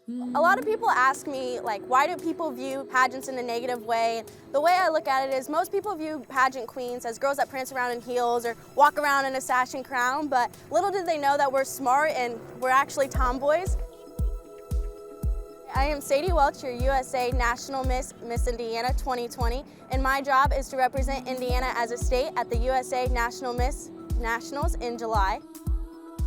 A lot of people ask me, like, why do people view pageants in a negative way? The way I look at it is most people view pageant queens as girls that prance around in heels or walk around in a sash and crown, but little did they know that we're smart and we're actually tomboys. I am Sadie Welch, your USA National Miss Indiana 2020, and my job is to represent Indiana as a state at the USA National Miss Nationals in July.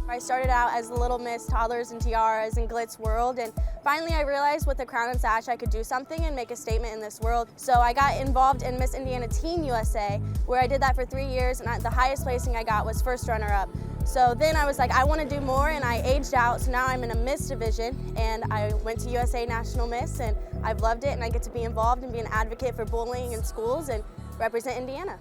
I started out as the Little Miss Toddlers and Tiaras and Glitz world, and finally I realized with the crown and sash I could do something and make a statement in this world. So I got involved in Miss Indiana Teen USA, where I did that for 3 years, and the highest placing I got was first runner-up. So then I was like, I want to do more, and I aged out, so now I'm in a Miss division, and I went to USA National Miss, and I've loved it, and I get to be involved and be an advocate for bullying in schools and represent Indiana.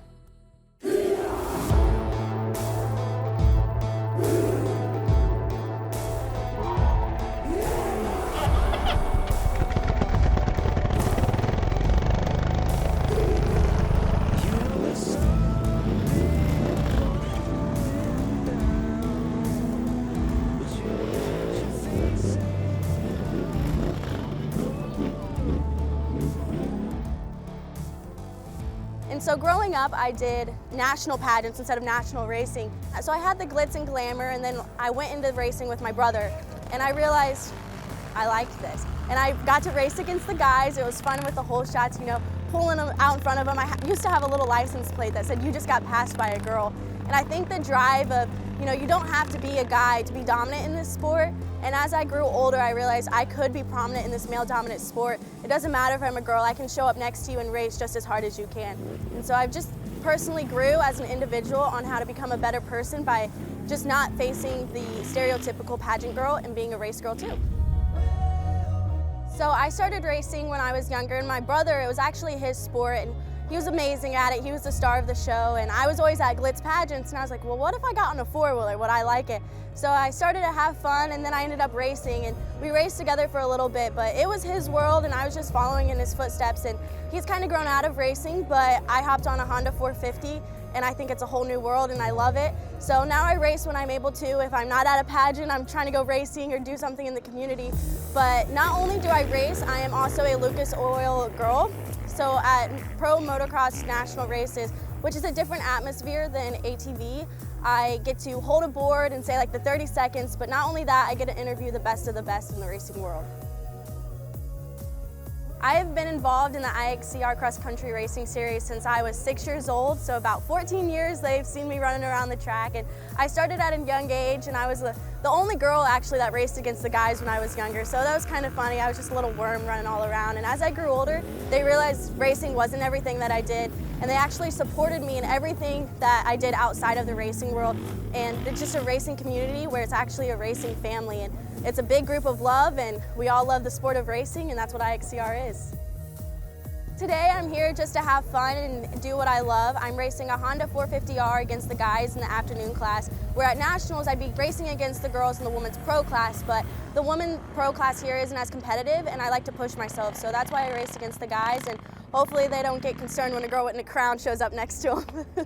And so growing up, I did national pageants instead of national racing. So I had the glitz and glamour, and then I went into racing with my brother, and I realized I liked this. And I got to race against the guys. It was fun with the hole shots, you know, pulling them out in front of them. I used to have a little license plate that said, "You just got passed by a girl." And I think the drive of, you know, you don't have to be a guy to be dominant in this sport. And as I grew older, I realized I could be prominent in this male-dominant sport. It doesn't matter if I'm a girl, I can show up next to you and race just as hard as you can. And so I've just personally grew as an individual on how to become a better person by just not facing the stereotypical pageant girl and being a race girl too. So I started racing when I was younger, and my brother, it was actually his sport, and he was amazing at it. He was the star of the show, and I was always at glitz pageants, and I was like, well, what if I got on a four-wheeler? Would I like it? So I started to have fun, and then I ended up racing, and we raced together for a little bit, but it was his world, and I was just following in his footsteps, and he's kind of grown out of racing, but I hopped on a Honda 450, and I think it's a whole new world, and I love it. So now I race when I'm able to. If I'm not at a pageant, I'm trying to go racing or do something in the community. But not only do I race, I am also a Lucas Oil girl. So at Pro Motocross National Races, which is a different atmosphere than ATV, I get to hold a board and say like the 30 seconds, but not only that, I get to interview the best of the best in the racing world. I have been involved in the IXCR cross-country racing series since I was 6 years old, so about 14 years they've seen me running around the track. And I started at a young age, and I was the only girl actually that raced against the guys when I was younger, so that was kind of funny. I was just a little worm running all around, and as I grew older, they realized racing wasn't everything that I did, and they actually supported me in everything that I did outside of the racing world. And it's just a racing community where it's actually a racing family, and it's a big group of love, and we all love the sport of racing, and that's what IXCR is. Today I'm here just to have fun and do what I love. I'm racing a Honda 450R against the guys in the afternoon class, where at Nationals I'd be racing against the girls in the women's pro class, but the women's pro class here isn't as competitive, and I like to push myself, so that's why I race against the guys, and hopefully they don't get concerned when a girl in a crown shows up next to them.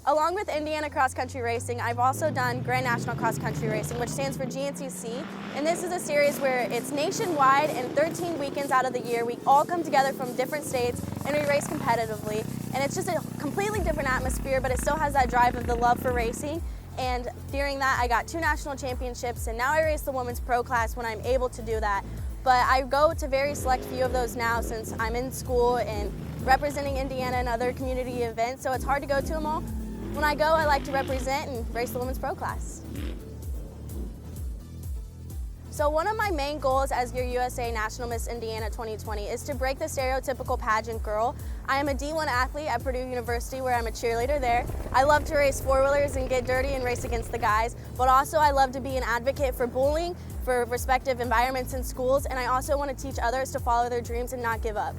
Along with Indiana Cross Country Racing, I've also done Grand National Cross Country Racing, which stands for GNCC. And this is a series where it's nationwide, and 13 weekends out of the year, we all come together from different states and we race competitively. And it's just a completely different atmosphere, but it still has that drive of the love for racing. And during that, I got 2 national championships, and now I race the women's pro class when I'm able to do that. But I go to very select few of those now since I'm in school and representing Indiana and other community events, so it's hard to go to them all. When I go, I like to represent and race the women's pro class. So one of my main goals as your USA National Miss Indiana 2020 is to break the stereotypical pageant girl. I am a D1 athlete at Purdue University, where I'm a cheerleader there. I love to race four-wheelers and get dirty and race against the guys, but also I love to be an advocate for bullying, for respective environments in schools, and I also want to teach others to follow their dreams and not give up.